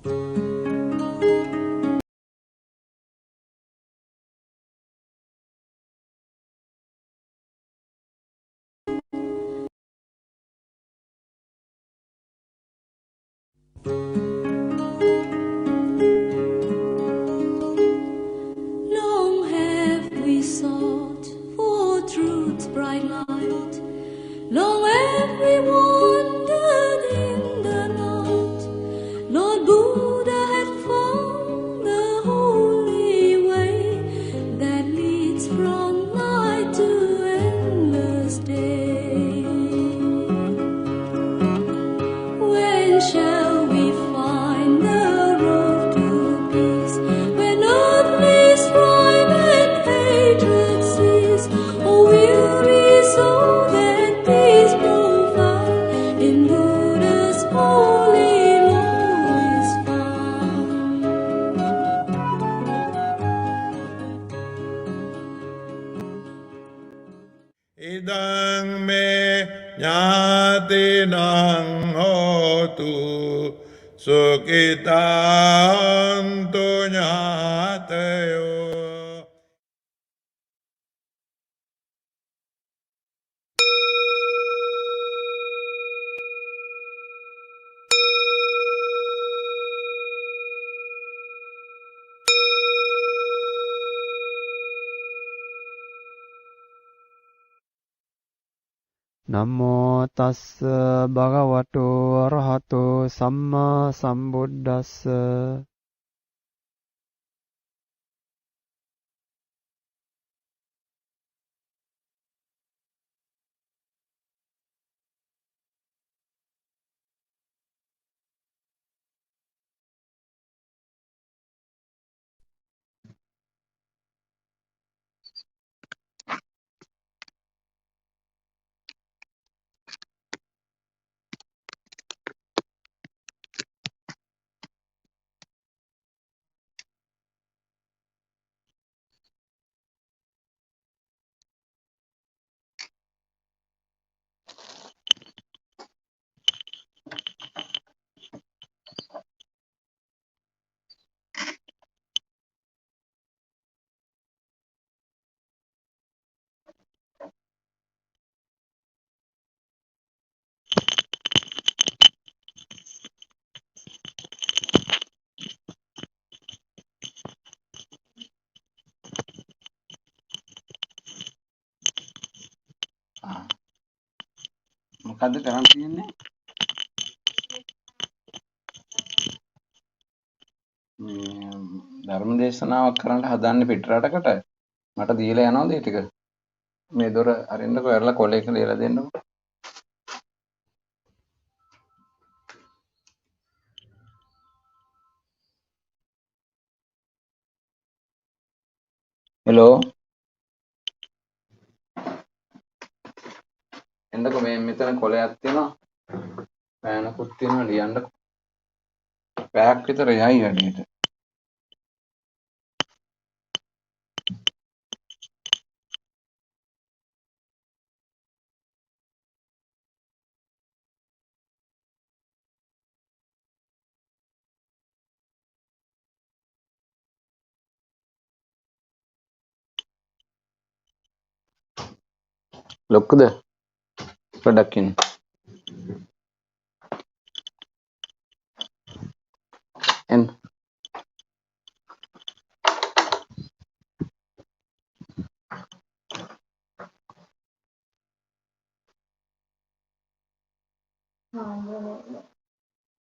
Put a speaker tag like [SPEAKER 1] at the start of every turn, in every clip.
[SPEAKER 1] Long have we sought for truth's bright light. Long have we wandered in the night. Lord Buddha had found the holy way that leads from night to endless day. When shall we find the road to peace? When earthly strife and hatred cease? Oh, weary soul, that peace profound in Buddha's holy law is found.
[SPEAKER 2] Idang me ñātinang hotu sukhitantu ñātayo.
[SPEAKER 3] නමෝ තස්ස භගවතෝ අරහතෝ සම්මා සම්බුද්දස්ස.
[SPEAKER 4] මොකද්ද කරන් තියෙන්නේ? ධර්ම දේශනාවක් කරන්න හදන්නේ පිටරටකට. මට දීලා යනවද ඒ ටික? මේ දොර අරින්නකෝ, ඇරලා කොලේක ලියලා දෙන්නකෝ. හෙලෝ. එන්නකෝ, මේ මෙතන කොලයක් තියෙනවා. පෑනකුත් තියෙනවා, ලියන්නකෝ. පැයක් විතර යයි වැඩේට. ලොක්කද? පොඩ්ඩක් ඉන්න. එන්න.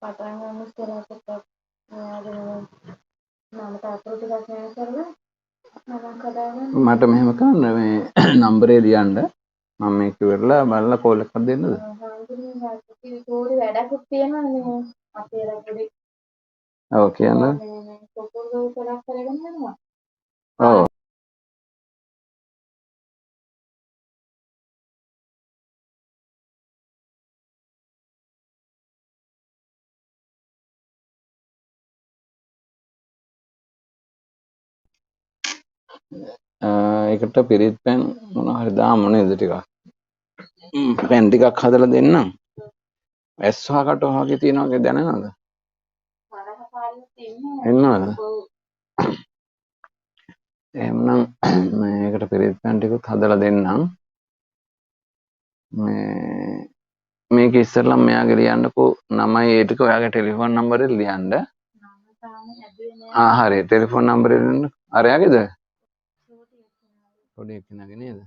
[SPEAKER 5] පටන් ගන්න ඉස්සරහට මෙයාගේ නම තාත්තට ටිකක් නෑ කරලා මම කඩාගෙන
[SPEAKER 4] මට මෙහෙම කරන්න, මේ නම්බරේ ලියන්න. මම මේක ඉවරලා බලලා කෝල් එකක් දෙන්නද?
[SPEAKER 5] හාමුදුරුවෝ වාස්තුවේ තෝරි වැඩකුත් තියෙනවානේ මේ අපේ රටේ.
[SPEAKER 4] ඔව් කියන්න.
[SPEAKER 5] මේ පොකුරු ගොඩක් කරගෙන යනවා.
[SPEAKER 4] ඔව්. ඒකට පිරිත් පැන් මොනවා හරි දාමු නේද ටිකක්. පැන් ටිකක් හදලා දෙන්නම්. ඇස් වහ කට වහගේ තියනවා කියලා දැනනවද?
[SPEAKER 5] මනස පාලනය
[SPEAKER 4] එන්නවද? එහෙනම් මේකට පිරිත් පැන් ටිකත් හදලා දෙන්නම්. මේක ඉස්සරලා මෙයාගේ ලියන්නකෝ 9 ඒ ටික ඔයාගේ ටෙලිෆෝන් නම්බරේ ලියන්න. හරි ටෙලිෆෝන් නම්බරේ ලියන්න. අරයාගේද? පොඩි එක්කෙනාගේ නේද?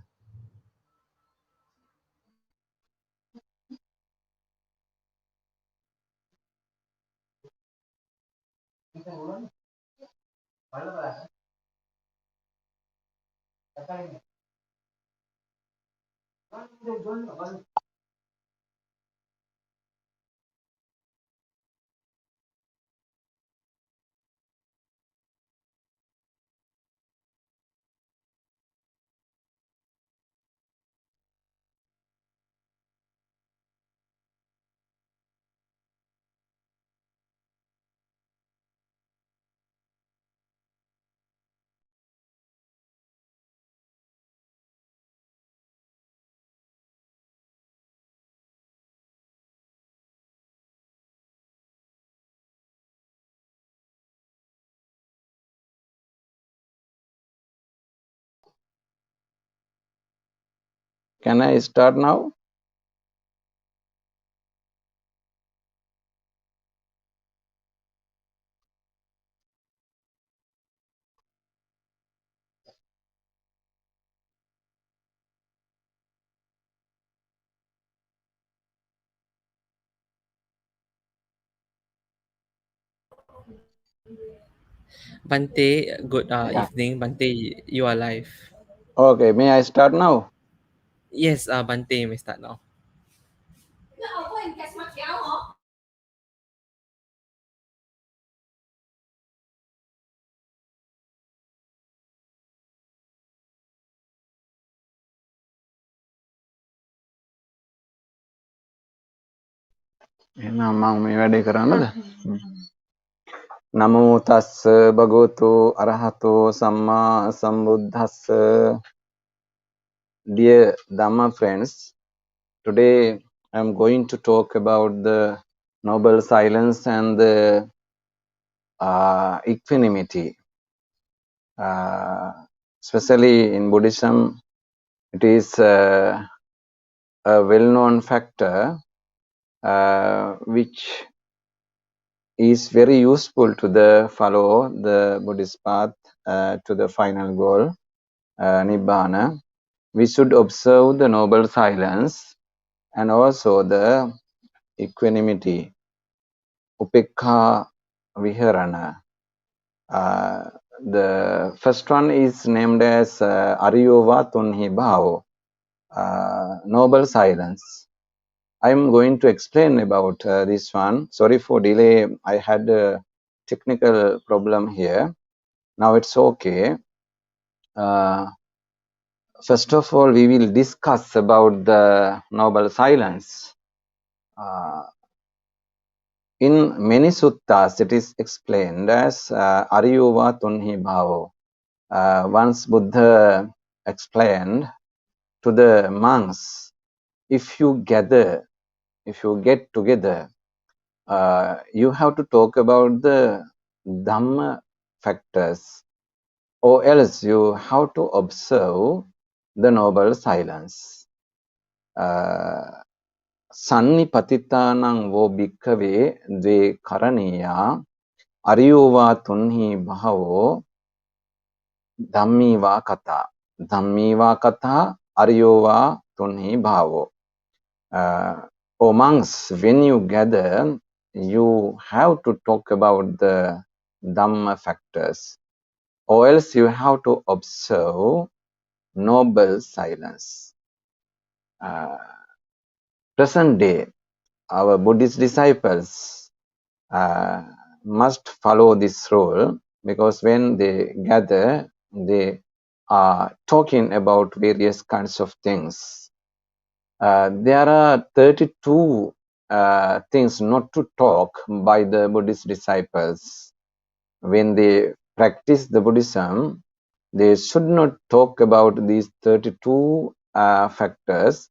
[SPEAKER 4] Can I start now?
[SPEAKER 6] Bante, good
[SPEAKER 4] Yeah.
[SPEAKER 6] evening. Bante, you are live.
[SPEAKER 4] Okay, may I start now?
[SPEAKER 6] Yes, Bante, you may start now.
[SPEAKER 4] එහෙනම් මම මේ වැඩේ කරන්නද? නමෝ තස්ස භගවතු අරහතෝ සම්මා සම්බුද්දස්ස. Dear Dhamma friends, today I'm going to talk about the noble silence and the equanimity. Especially in Buddhism, it is a well-known factor which is very useful to the follow the Buddhist path to the final goal, Nibbana. We should observe the noble silence and also the equanimity, upekha viharana. The first one is named as Ariyova Tunhi Bhavo, noble silence. I'm going to explain about this one. Sorry for delay. I had a technical problem here. Now it's okay. First of all, we will discuss about the noble silence. In many suttas, it is explained as Ariyova Tunhi Bhavo. Once Buddha explained to the monks, if you get together, you have to talk about the Dhamma factors, or else you have to observe the noble silence. Sannipatitanang vo bhikkave dve karaniya ariyova tunhi bhavo dhammiva kata. Dhammiva kata ariyova tunhi bhavo. O monks, when you gather, you have to talk about the Dhamma factors, or else you have to observe noble silence. Present day, our Buddhist disciples must follow this rule, because when they gather, they are talking about various kinds of things. There are 32 things not to talk by the Buddhist disciples. When they practice the Buddhism, they should not talk about these 32 factors.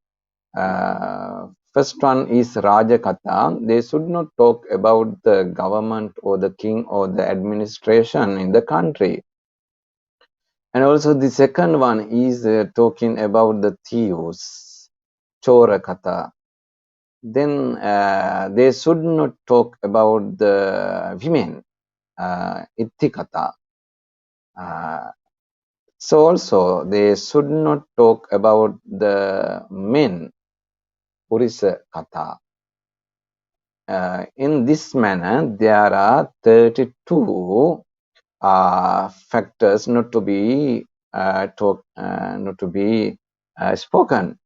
[SPEAKER 4] First one is Rajakatha. They should not talk about the government or the king or the administration in the country. And also the second one is talking about the thieves, Chorakatha. Then they should not talk about the women, Itthikatha. So also they should not talk about the men, Purisa Katha. In this manner, there are 32 factors not to be spoken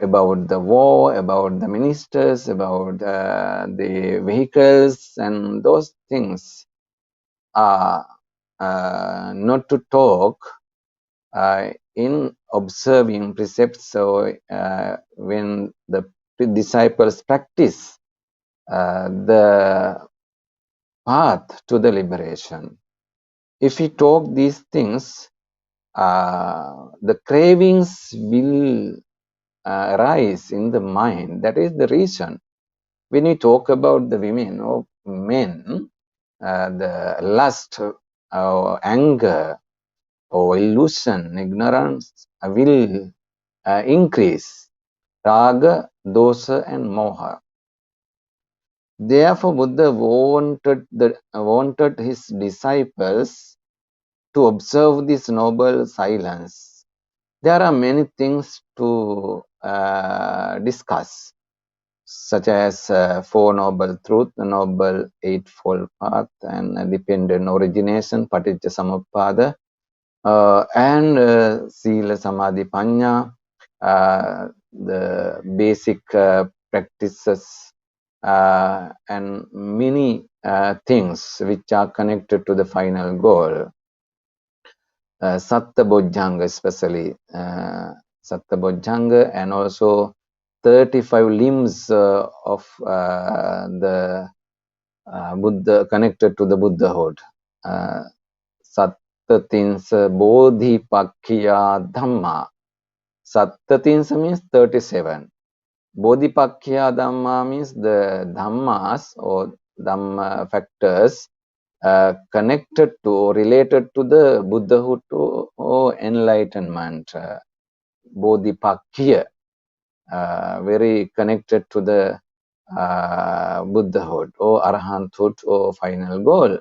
[SPEAKER 4] about the war, about the ministers, about the vehicles, and those things are not to talk in observing precepts. So when the disciples practice the path to the liberation, if we talk these things, the cravings will arise in the mind. That is the reason when we talk about the women or men, the lust or anger or illusion, ignorance will increase. Raga, dosa, and moha. Therefore, Buddha wanted his disciples to observe this noble silence. There are many things to discuss, such as Four Noble Truths, the Noble Eightfold Path, and Dependent Origination, Paticca Samuppada, and Sila Samadhi Panya, the basic practices, and many things which are connected to the final goal. Satta Bojjhanga especially, Satta Bojjhanga, and also 35 limbs of the Buddha connected to the Buddhahood. Sattatinsa Bodhipakkhya Dhamma. Sattatinsa means 37. Bodhipakkhya Dhamma means the Dhammas or Dhamma factors connected to or related to the Buddhahood or enlightenment. Bodhipakkhya, very connected to the Buddhahood or Arahanthood or final goal.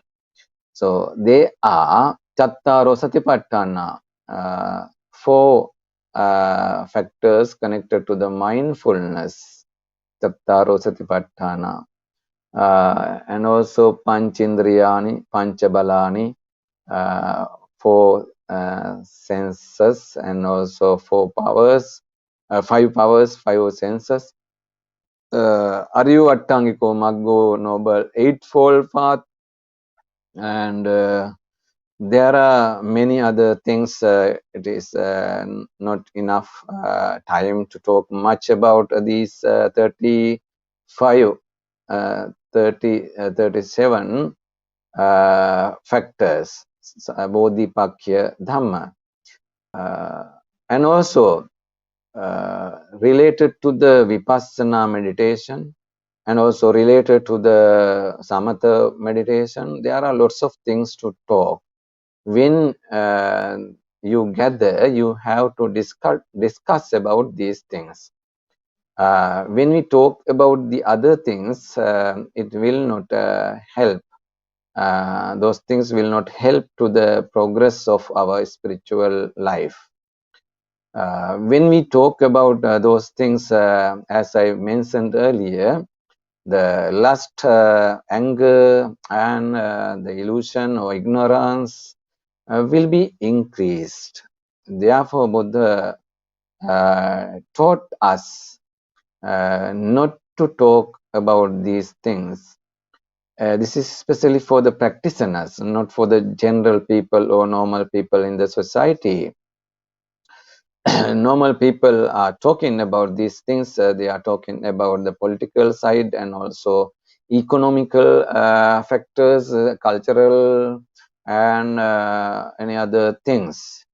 [SPEAKER 4] So they are Chattaro Satipatthana, four factors connected to the mindfulness, Chattaro Satipatthana, and also Panchindriyani, Panchabalani, four senses, and also four powers, five powers, five senses. Ariyu Attangiko Maggo Noble Eightfold Path, and there are many other things. It is not enough time to talk much about these 35, 37 factors, Bodhipakkhya Dhamma, and also related to the Vipassana meditation, and also related to the Samatha meditation. There are lots of things to talk. When you gather, you have to discuss about these things. When we talk about the other things, it will not help. Those things will not help to the progress of our spiritual life. When we talk about those things, as I mentioned earlier, the lust, anger, and the illusion or ignorance will be increased. Therefore, Buddha taught us not to talk about these things. This is especially for the practitioners, not for the general people or normal people in the society. Normal people are talking about these things. They are talking about the political side and also economical factors, cultural, and any other things.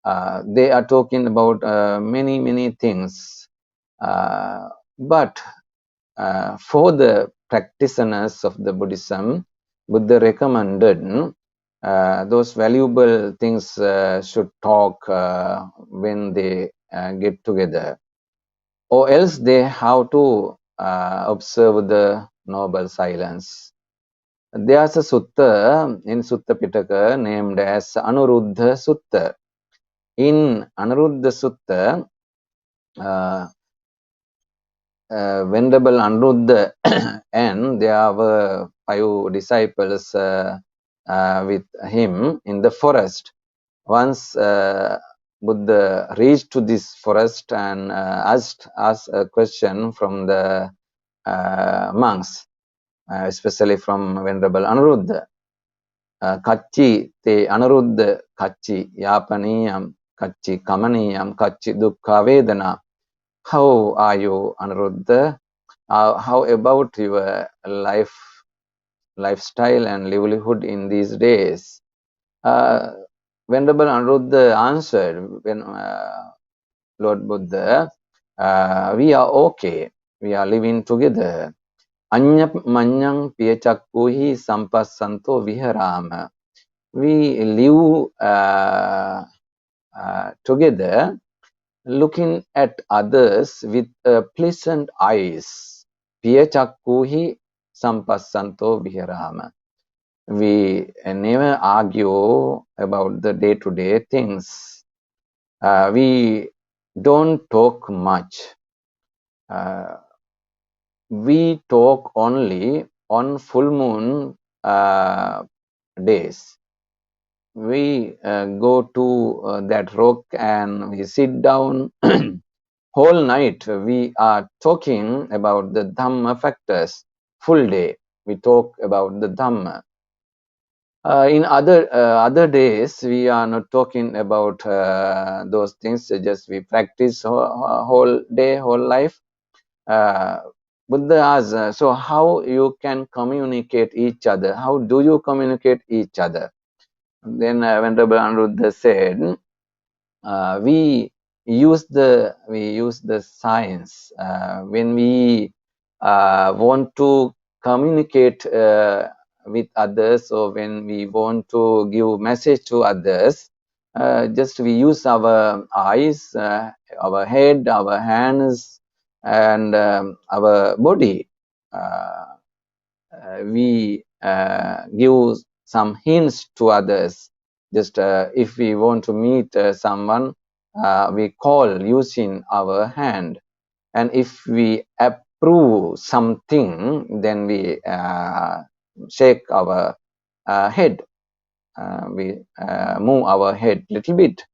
[SPEAKER 4] They are talking about many things. But for the practitioners of the Buddhism, Buddha recommended those valuable things should talk when they get together, or else they have to observe the noble silence. There's a sutta in Sutta Pitaka named as Anuruddha Sutta. In Anuruddha Sutta, Venerable Anuruddha and there were 5 disciples with him in the forest. Once Buddha reached to this forest and asked a question from the monks, especially from Venerable Anuruddha. Kacci te Anuruddha kacci yapaniyam kacci kamaniyam kacci dukkha vedana. How are you, Anuruddha? How about your lifestyle and livelihood in these days? Venerable Anuruddha answered, when Lord Buddha, we are okay. We are living together. Anyap manyang piyachakkuhi sampassanto viharama. We live together, looking at others with pleasant eyes. Piyachakkuhi sampassanto viharama. We never argue about the day-to-day things. We don't talk much. We talk only on full moon days. We go to that rock and we sit down. Whole night we are talking about the Dhamma factors. Full day we talk about the Dhamma. In other days we are not talking about those things. Just we practice whole day, whole life. Buddha asks, so how you can communicate each other? How do you communicate each other? Then Venerable Anuruddha said, we use the science when we want to communicate with others, or when we want to give message to others. Just we use our eyes, our head, our hands, and our body. We give some hints to others. Just if we want to meet someone, we call using our hand. And if we approve something, then we shake our head. We move our head a little bit.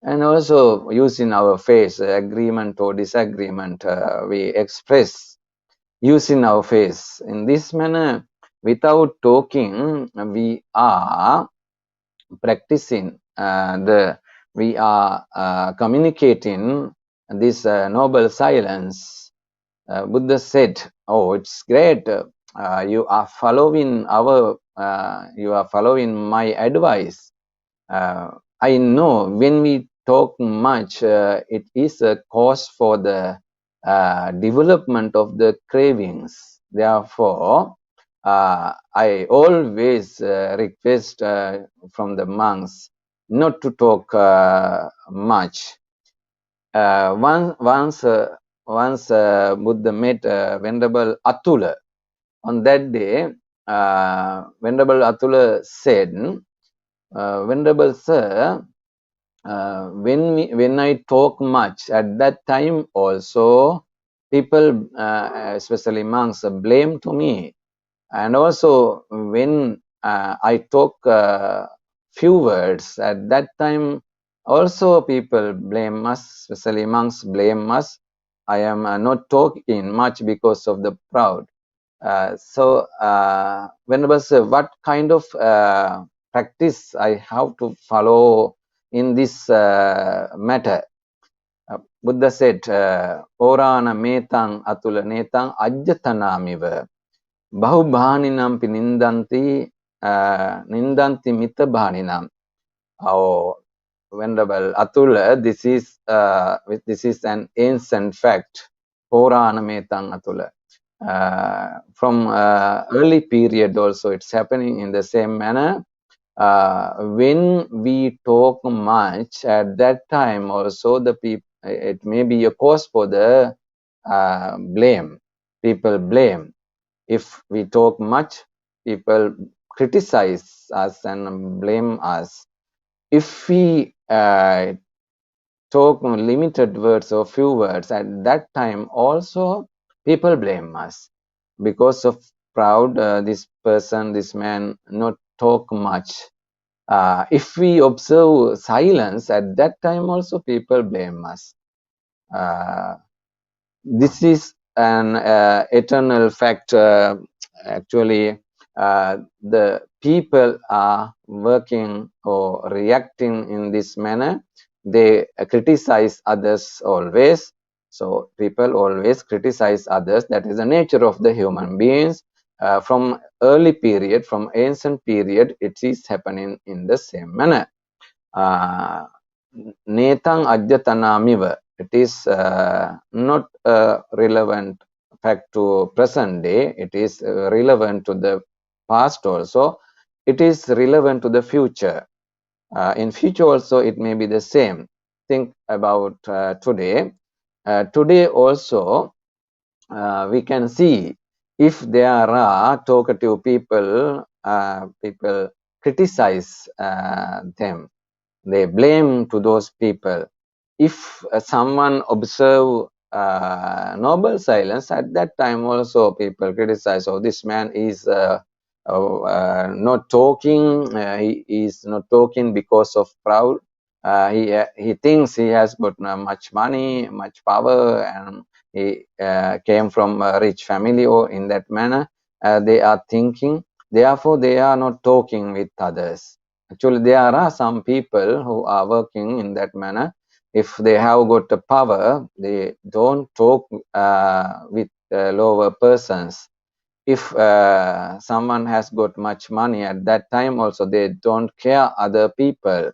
[SPEAKER 4] And also using our face, agreement or disagreement, we express using our face. In this manner, without talking, we are practicing we are communicating this noble silence. Buddha said, oh, it's great. You are following my advice. I know when we talk much, it is a cause for the development of the cravings. Therefore, I always request from the monks not to talk much. Once Buddha met Venerable Atula. On that day, Venerable Atula said, Venerable Sir, when I talk much, at that time also people, especially monks, blame to me. And also when I talk few words, at that time also people blame us, especially monks blame us. I am not talking much because of the proud. So Venerable Sir, what kind of practice I have to follow in this matter? Buddha said, Orana metang atula netang ajjatanamiva bahubhaninam pinindanti nindanti mita bhaninam. Oh, Venerable Atula, this is an ancient fact. Purana metang atula. From early period also it's happening in the same manner. When we talk much at that time also the people, it may be a cause for the blame. People blame. If we talk much, people criticize us and blame us. If we talk limited words or few words at that time also people blame us because of proud, this person, this man not talk much. If we observe silence at that time also people blame us. This is an eternal fact. Actually, the people are working or reacting in this manner. They criticize others always. So people always criticize others. That is the nature of the human beings. From early period, from ancient period, it is happening in the same manner. Netang Ajjatanamiva. It is not a relevant fact to present day. It is relevant to the past also. It is relevant to the future. In future also it may be the same. Think about today. Today also we can see if there are talkative people, people criticize them. They blame to those people. If someone observe noble silence, at that time also people criticize, oh, this man is not talking, he is not talking because of proud. He thinks he has got much money, much power, and he came from a rich family, or in that manner they are thinking. Therefore, they are not talking with others. Actually, there are some people who are working in that manner. If they have got the power, they don't talk with lower persons. If someone has got much money at that time also, they don't care other people.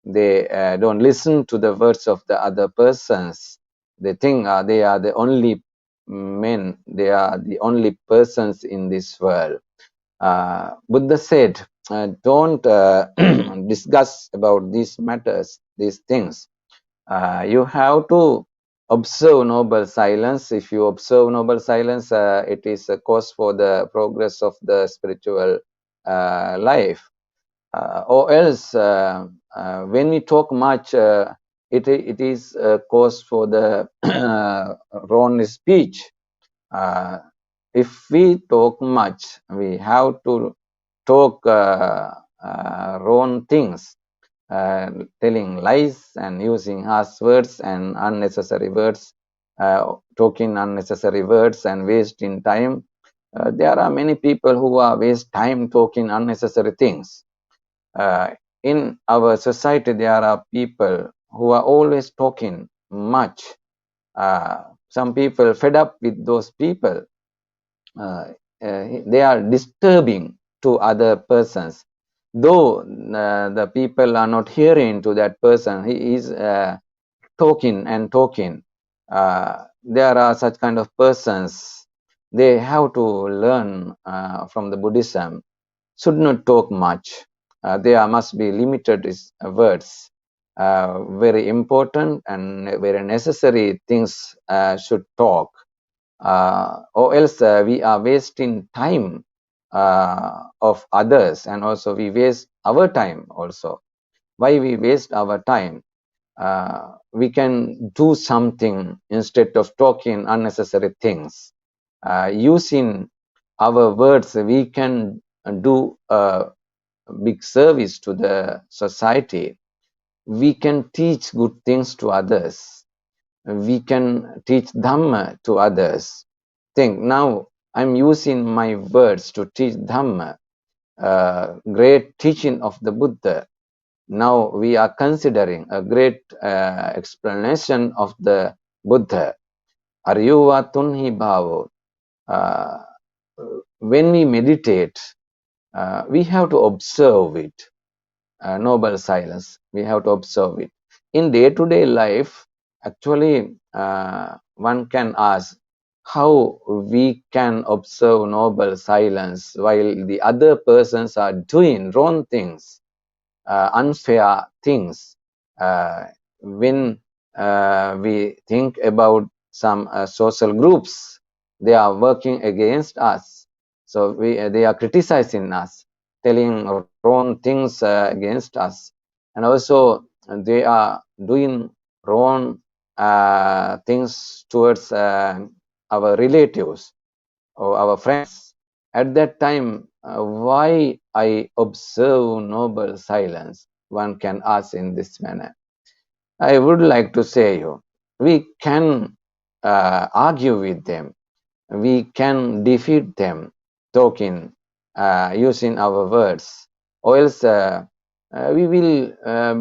[SPEAKER 4] They don't listen to the words of the other persons. They think they are the only men, they are the only persons in this world. Buddha said, don't discuss about these matters, these things. You have to observe noble silence. If you observe noble silence, it is a cause for the progress of the spiritual life. Or else, when we talk much, it is a cause for the wrong speech. If we talk much, we have to talk wrong things, telling lies and using harsh words and unnecessary words, talking unnecessary words and wasting time. There are many people who are waste time talking unnecessary things. In our society, there are people who are always talking much. Some people fed up with those people. They are disturbing to other persons. Though the people are not hearing to that person, he is talking and talking. There are such kind of persons. They have to learn from the Buddhism. Should not talk much. There must be limited words. Very important and very necessary things should talk. Or else we are wasting time of others, and also we waste our time also. Why we waste our time? We can do something instead of talking unnecessary things. Using our words, we can do a big service to the society. We can teach good things to others. We can teach Dhamma to others. Think, now I'm using my words to teach Dhamma, great teaching of the Buddha. Now we are considering a great explanation of the Buddha. Aryuva tunhi bhavo. When we meditate, we have to observe it. Noble silence, we have to observe it. In day-to-day life, actually, one can ask how we can observe noble silence while the other persons are doing wrong things, unfair things. When we think about some social groups, they are working against us. So they are criticizing us, telling wrong things against us. And also they are doing wrong things towards our relatives or our friends. At that time, why I observe noble silence? One can ask in this manner. I would like to say you, we can argue with them. We can defeat them, talking, using our words, or else we will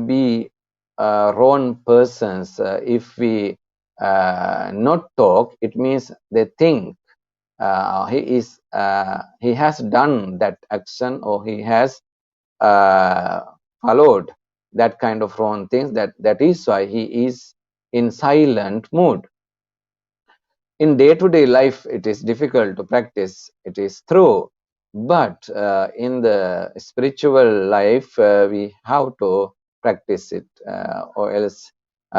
[SPEAKER 4] be wrong persons. If we not talk, it means they think he has done that action, or he has followed that kind of wrong things. That is why he is in silent mood. In day-to-day life, it is difficult to practice. It is true, but in the spiritual life, we have to practice it, or else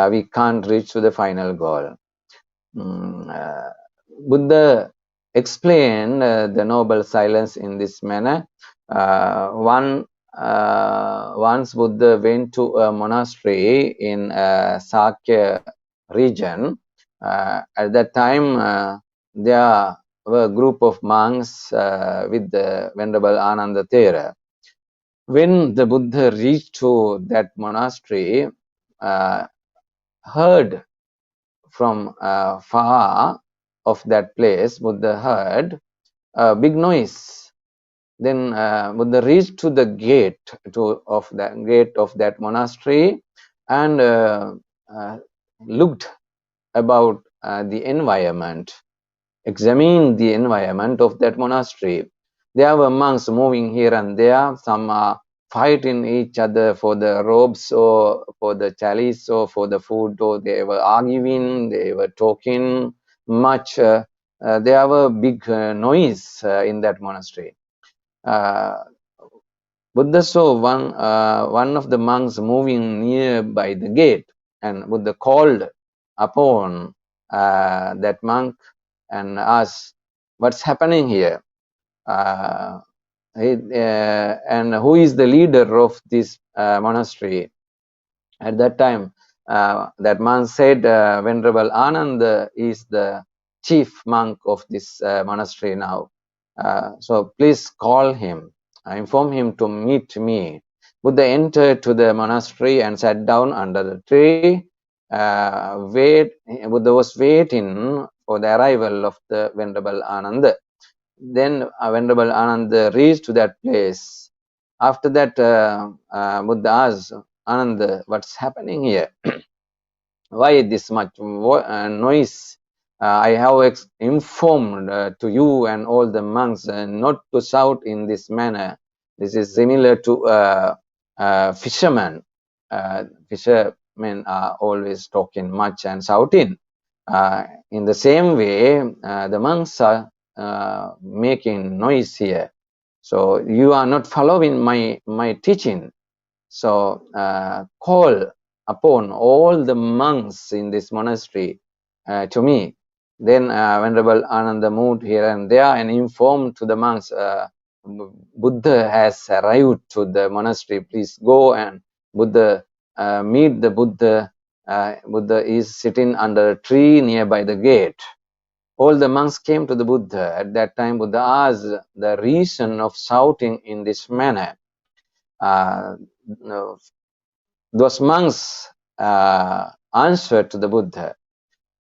[SPEAKER 4] we can't reach to the final goal. Buddha explained the noble silence in this manner. Once Buddha went to a monastery in Sakya region. At that time, there were a group of monks with the Venerable Ananda Thero. When the Buddha reached to that monastery, heard from far of that place, Buddha heard a big noise. Then Buddha reached to the gate of that monastery and looked about the environment, examined the environment of that monastery. There were monks moving here and there. Some are fighting each other for the robes or for the chalice or for the food, or they were arguing, they were talking much. There were big noise in that monastery. Buddha saw one of the monks moving near by the gate, and Buddha called upon that monk and asked, "What's happening here? And who is the leader of this monastery?" At that time, that monk said, "Venerable Ananda is the chief monk of this monastery now. So please call him, inform him to meet me." Buddha entered to the monastery and sat down under the tree. Buddha was waiting for the arrival of the Venerable Ananda. Then Venerable Ananda reached to that place. After that, Buddha asked, "Ananda, what's happening here? Why this much noise? I have informed to you and all the monks not to shout in this manner. This is similar to fishermen. Fishermen are always talking much and shouting. In the same way, the monks are making noise here. So you are not following my teaching. So call upon all the monks in this monastery to me." Then Venerable Ananda moved here and there and informed to the monks, "Buddha has arrived to the monastery. Please go and Buddha meet the Buddha. Buddha is sitting under a tree nearby the gate." All the monks came to the Buddha. At that time, Buddha asked the reason of shouting in this manner. Those monks answered to the Buddha,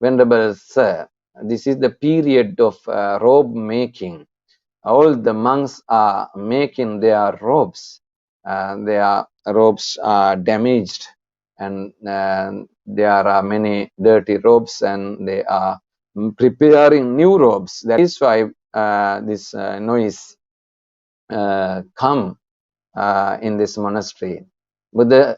[SPEAKER 4] "Venerable Sir, this is the period of robe making. All the monks are making their robes. Their robes are damaged, and there are many dirty robes, and they are preparing new robes. That is why this noise come in this monastery." Buddha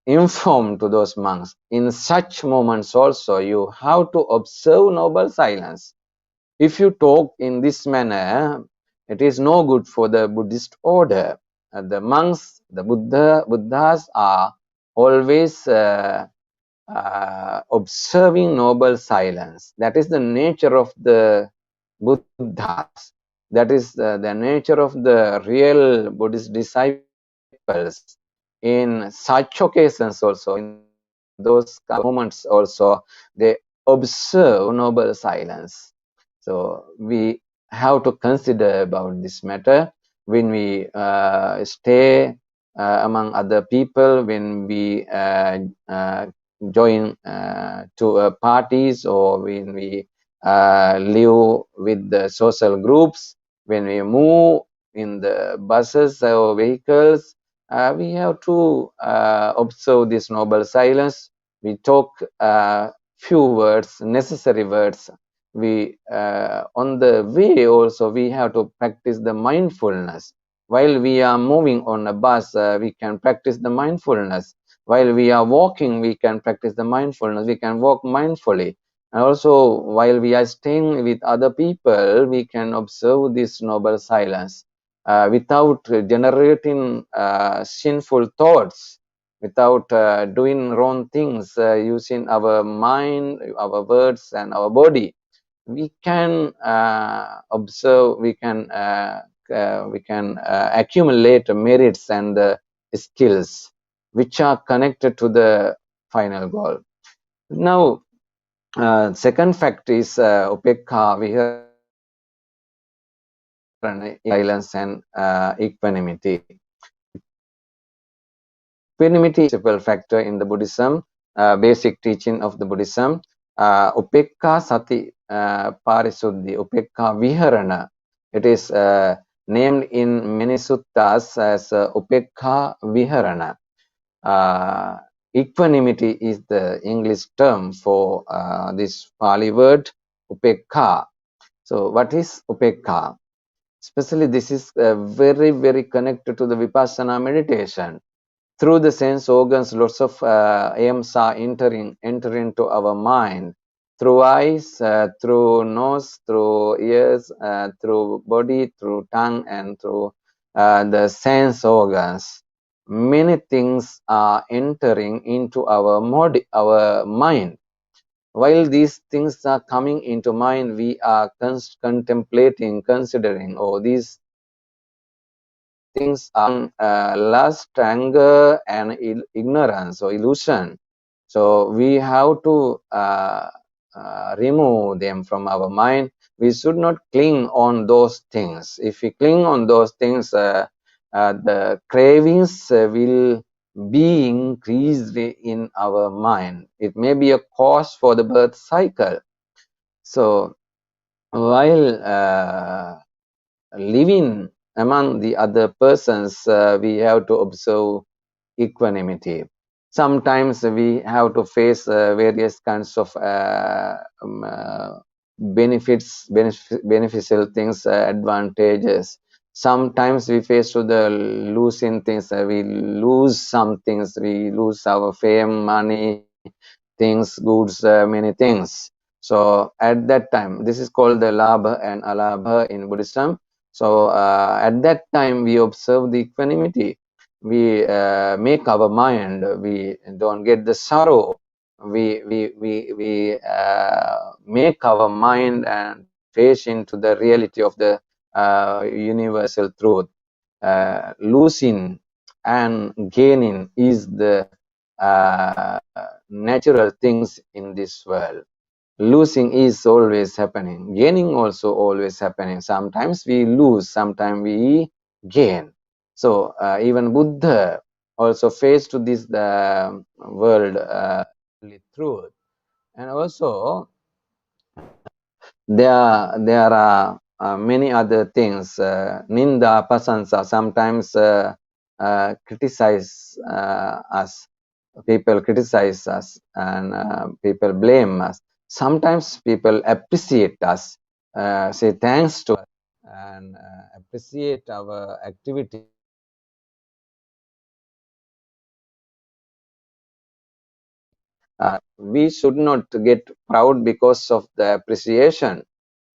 [SPEAKER 4] informed to those monks. In such moments also, you have to observe noble silence. If you talk in this manner, it is no good for the Buddhist order. The monks, the Buddhas are always observing noble silence. That is the nature of the Buddhas. That is the nature of the real Buddhist disciples. In such occasions also, in those moments also, they observe noble silence. So we have to consider about this matter when we stay among other people, when we join to parties, or when we live with the social groups, when we move in the buses or vehicles, we have to observe this noble silence. We talk few words, necessary words. We on the way also we have to practice the mindfulness. While we are moving on a bus, we can practice the mindfulness. While we are walking, we can practice the mindfulness. We can walk mindfully. And also, while we are staying with other people, we can observe this noble silence without generating sinful thoughts, without doing wrong things, using our mind, our words, and our body. We can observe, we can accumulate merits and skills which are connected to the final goal. Now, second fact is upekha, viharana, silence, and equanimity. Equanimity is a principal factor in the Buddhism, basic teaching of the Buddhism. Upekha sati parisuddhi, upekha viharana. It is named in many suttas as upekha viharana. Equanimity is the English term for this Pali word upekha. So what is upekha? Especially this is very, very connected to the Vipassana meditation. Through the sense organs, lots of aims are enter into our mind. Through eyes, through nose, through ears, through body, through tongue, and through the sense organs. Many things are entering into our mind. While these things are coming into mind, we are contemplating, considering, oh, these things are lust, anger, and ignorance or illusion. So we have to remove them from our mind. We should not cling on those things. If we cling on those things, the cravings will be increased in our mind. It may be a cause for the birth cycle. So while living among the other persons, we have to observe equanimity. Sometimes we have to face various kinds of beneficial things, advantages. Sometimes we face to the losing things. We lose some things. We lose our fame, money, things, goods, many things. So at that time, this is called the labha and alabha in Buddhism. So at that time, we observe the equanimity. We make our mind. We don't get the sorrow. We make our mind and face into the reality of the universal truth. Losing and gaining is the natural things in this world. Losing is always happening. Gaining also always happening. Sometimes we lose, sometimes we gain. So even Buddha also faced to this world truth. And also there are many other things. Ninda, pasansa, sometimes criticize us. People criticize us and people blame us. Sometimes people appreciate us, say thanks to us, and appreciate our activity. We should not get proud because of the appreciation.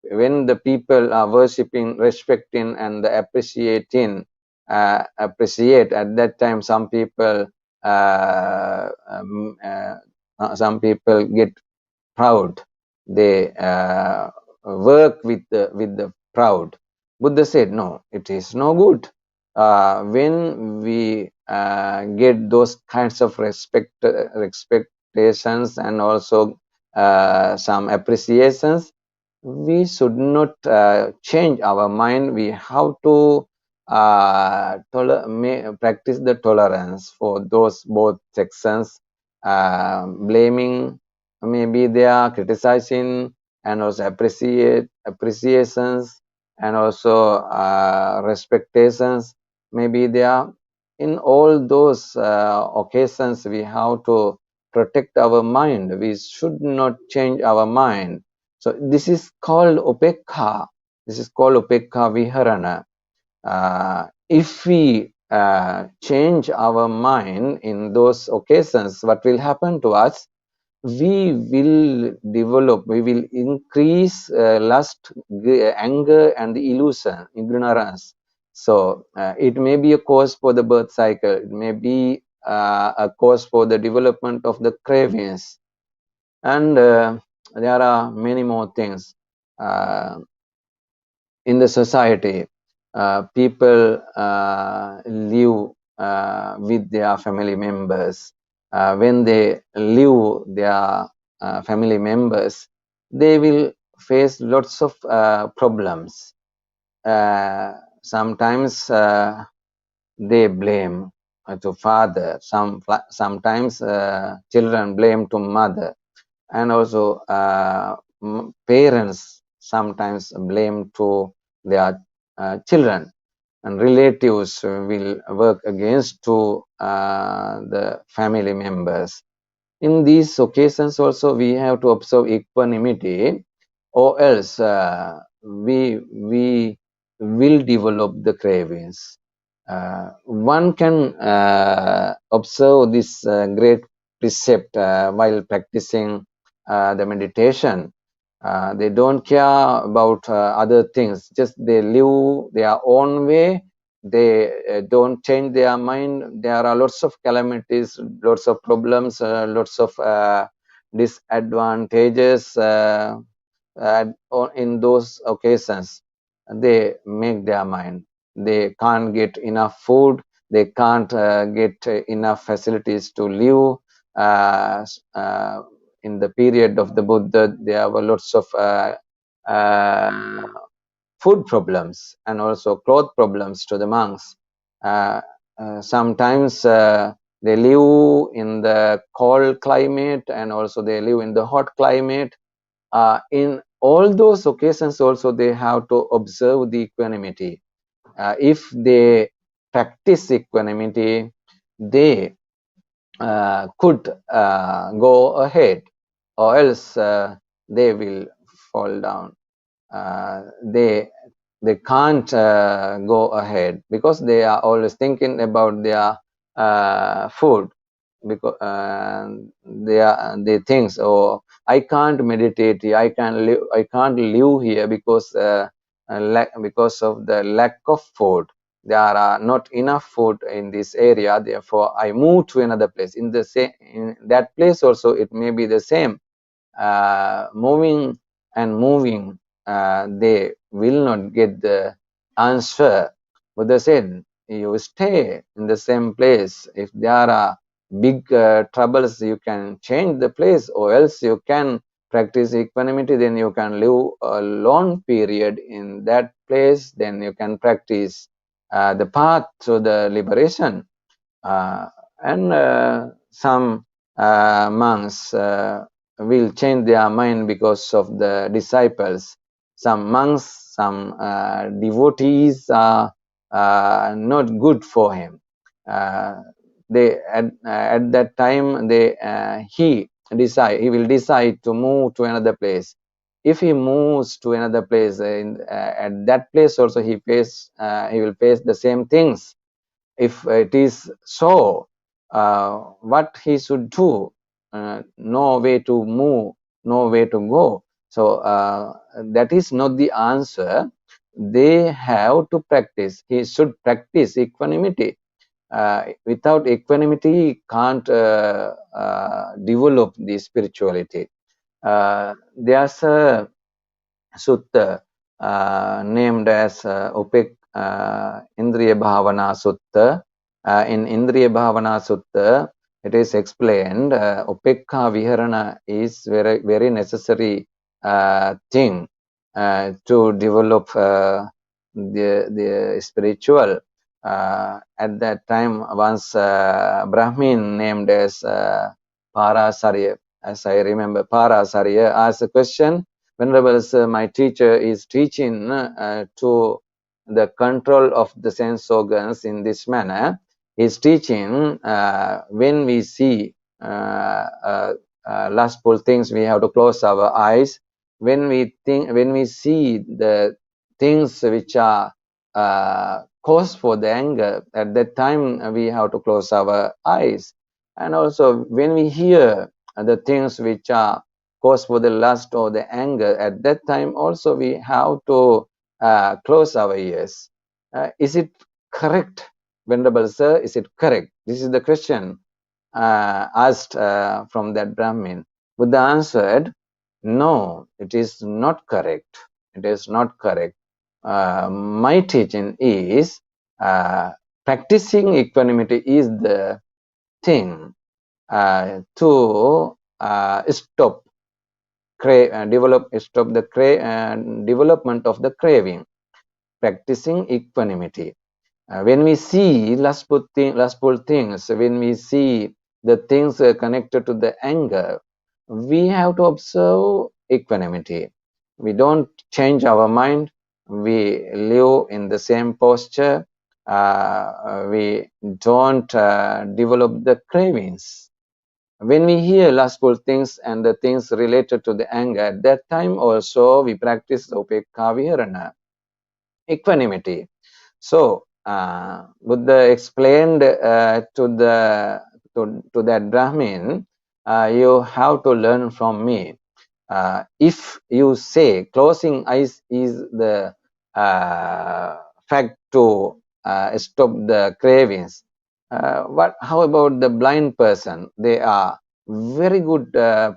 [SPEAKER 4] When the people are worshipping, respecting, and appreciating, appreciate at that time, some people get proud. They work with the proud. Buddha said, no, it is no good. When we get those kinds of expectations and also some appreciations, we should not change our mind. We have to practice the tolerance for those both sections, blaming, maybe they are criticizing, and also appreciations, and also respectations. Maybe they are in all those occasions. We have to protect our mind. We should not change our mind. So this is called upekha. This is called upekha viharana. If we change our mind in those occasions, what will happen to us? We will develop, we will increase lust, anger, and the illusion, ignorance. So it may be a cause for the birth cycle. It may be a cause for the development of the cravings. And there are many more things. In the society, people live with their family members. When they leave their family members, they will face lots of problems. Sometimes they blame to father. Sometimes children blame to mother, and also parents sometimes blame to their children, and relatives will work against to the family members. In these occasions also we have to observe equanimity, or else we will develop the cravings. One can observe this great precept while practicing the meditation. They don't care about other things, just they live their own way. They don't change their mind. There are lots of calamities, lots of problems, lots of disadvantages in those occasions. They make their mind. They can't get enough food. They can't get enough facilities to live. In the period of the Buddha, there were lots of food problems and also cloth problems to the monks. Sometimes they live in the cold climate, and also they live in the hot climate. In all those occasions also they have to observe the equanimity. If they practice equanimity, they could go ahead, or else they will fall down. They can't go ahead because they are always thinking about their food, because they think, oh, I can't meditate here, I can't live here because because of the lack of food. There are not enough food in this area, therefore I move to another place. In that place also it may be the same. Moving and moving, they will not get the answer. Buddha said, you stay in the same place. If there are big troubles, you can change the place, or else you can practice equanimity. Then you can live a long period in that place. Then you can practice the path to the liberation. And some monks will change their mind because of the disciples. Some monks, some devotees are not good for him. They at that time he will decide to move to another place. If he moves to another place, at that place also he will face the same things. If it is so, what he should do? no way to move, no way to go. So that is not the answer. They have to practice. He should practice equanimity. Without equanimity, he can't develop the spirituality. There's a sutta named as Indriya Bhavana Sutta. In Indriya Bhavana Sutta, it is explained Upekha Viharana is very necessary thing to develop the spiritual. At that time, once Brahmin named as Parasarya, as I remember, Parasarya asked a question. Venerable Sir, my teacher is teaching to the control of the sense organs in this manner. He's teaching when we see lustful things, we have to close our eyes. When we see the things which are cause for the anger, at that time we have to close our eyes. And also when we hear the things which are cause for the lust or the anger, at that time also we have to close our ears. Is it correct, Venerable Sir? Is it correct? This is the question asked from that Brahmin. Buddha answered, no, it is not correct. It is not correct. My teaching is practicing equanimity is the thing to stop development of the craving. Practicing equanimity. When we see lustful things, when we see the things connected to the anger, we have to observe equanimity. We don't change our mind. We live in the same posture. We don't develop the cravings. When we hear lustful things and the things related to the anger, at that time also we practice upekha viharana, equanimity. So Buddha explained to that Brahmin, you have to learn from me. If you say closing eyes is the fact to stop the cravings, how about the blind person? They are very good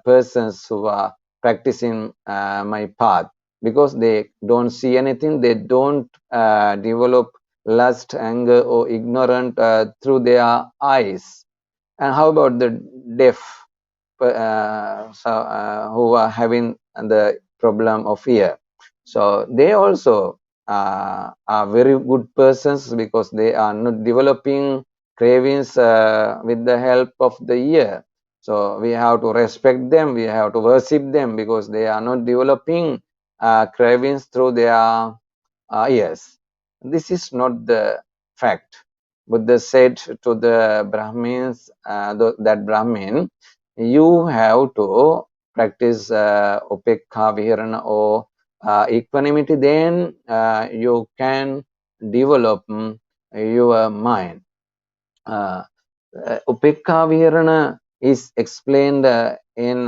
[SPEAKER 4] persons who are practicing my path, because they don't see anything, they don't develop lust, anger or ignorant through their eyes. And how about the deaf who are having the problem of ear? So they also are very good persons, because they are not developing cravings with the help of the ear. So we have to respect them, we have to worship them, because they are not developing cravings through their ears. This is not the fact. Buddha said to the Brahmins, that Brahmin, you have to practice upekha viharana or equanimity, then you can develop your mind. Upekha viharana is explained in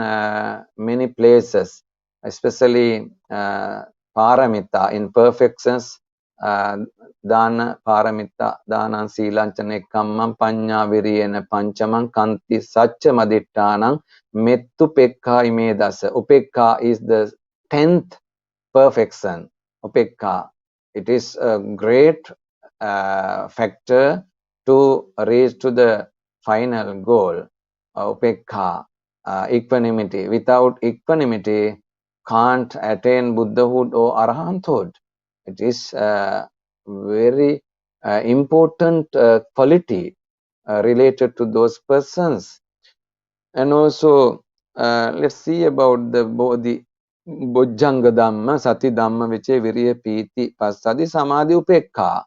[SPEAKER 4] many places, especially paramita, in perfections, dana paramita, dana silancha nekkammam panya viriyena panchamam kanti sacca madittanam mettu pekka imedasa. Upekha is the 10th perfection. Upekha, it is a great factor to reach to the final goal. Upekha, equanimity. Without equanimity, can't attain Buddhahood or Arahanthood. It is a very important quality related to those persons. And also, let's see about the Bodhi Bojjanga Dhamma, Sati Dhamma, Viche Viriya Piti Pasadi Samadhi Upekha.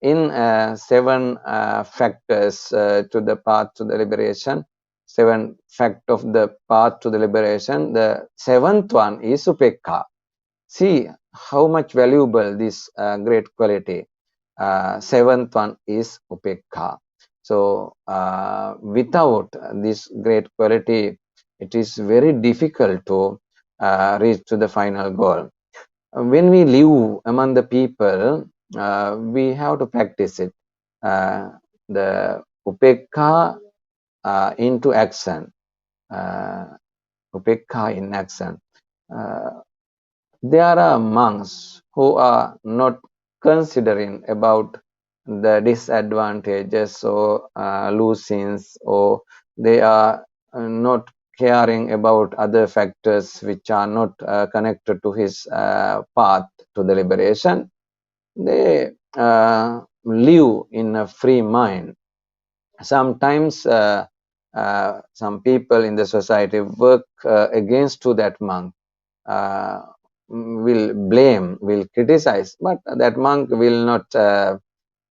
[SPEAKER 4] In 7 factors to the path to the liberation, 7 fact of the path to the liberation, the 7th one is Upekha. See how much valuable this great quality. 7th one is Upekha. So without this great quality, it is very difficult to reach to the final goal. When we live among the people, we have to practice it. The upekha into action. Upekha in action. There are monks who are not considering about the disadvantages or losings, or they are not caring about other factors which are not connected to his path to the liberation. They live in a free mind. Sometimes some people in the society work against to that monk, will blame, will criticize, but that monk will not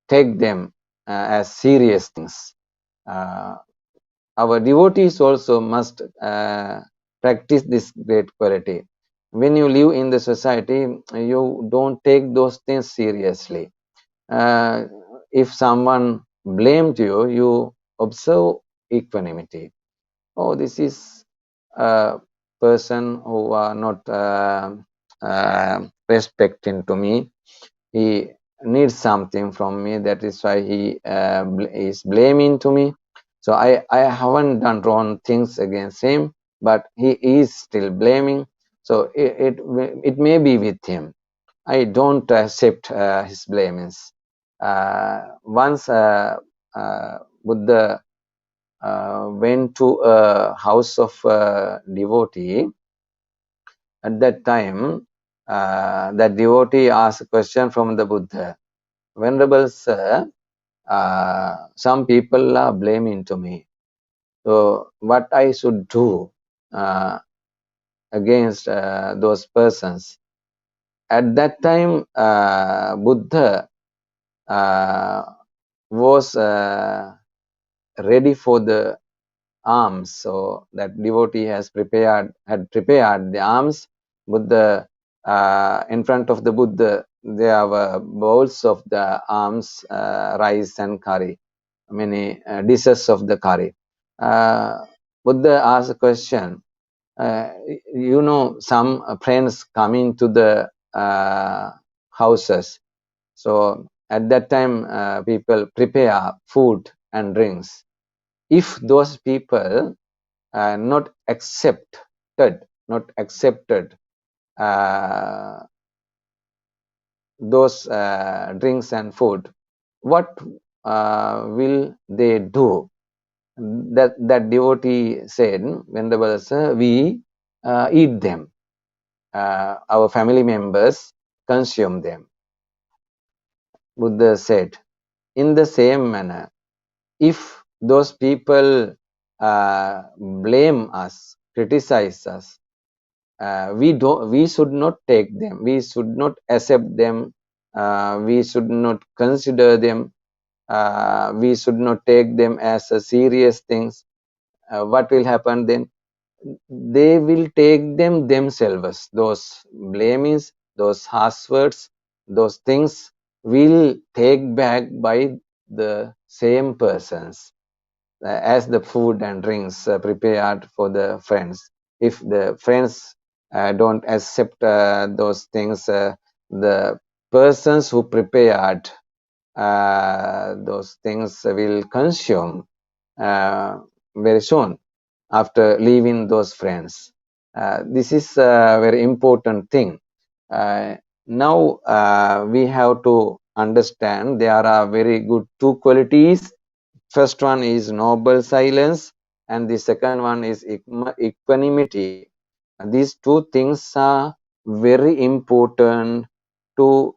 [SPEAKER 4] take them as serious things. Our devotees also must practice this great quality. When you live in the society, you don't take those things seriously. If someone blamed you, you observe equanimity. Oh, this is a person who are not respecting to me. He needs something from me. That is why he is blaming to me. So I haven't done wrong things against him, but he is still blaming. So it may be with him. I don't accept his blamings. Once Buddha went to a house of devotee. At that time, that devotee asked a question from the Buddha. Venerable Sir, some people are blaming to me. So what I should do against those persons? At that time, Buddha was ready for the arms. So that devotee had prepared the arms. Buddha, in front of the Buddha, there were bowls of the arms, rice and curry, many dishes of the curry. Buddha asked a question. Some friends coming to the houses. So at that time, people prepare food and drinks. If those people not accepted those drinks and food, what will they do? That devotee said, Venerable Sir, we eat them. Our family members consume them. Buddha said, in the same manner, if those people blame us, criticize us, we should not take them, we should not accept them, we should not consider them, we should not take them as a serious things. What will happen then? They will take them themselves. Those blamings, those harsh words, those things will take back by the same persons as the food and drinks prepared for the friends. If the friends don't accept those things, the persons who prepared those things will consume very soon after leaving those friends. This is a very important thing. Now we have to understand there are very good two qualities. First one is noble silence, and the second one is equanimity. These two things are very important to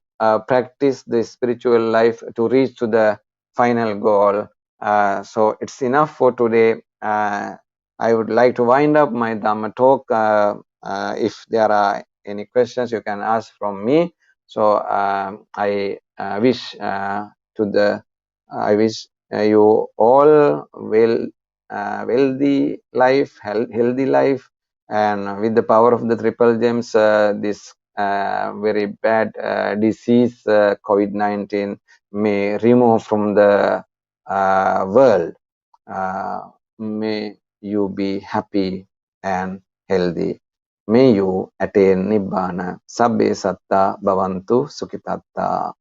[SPEAKER 4] practice the spiritual life to reach to the final goal. So it's enough for today. I would like to wind up my Dhamma talk. If there are any questions, you can ask from me. So I wish you all wealthy life, healthy life, and with the power of the triple gems, this very bad disease, COVID-19, may remove from the world. May you be happy and healthy. May you attain Nibbana. Sabbe satta bhavantu sukhitatta.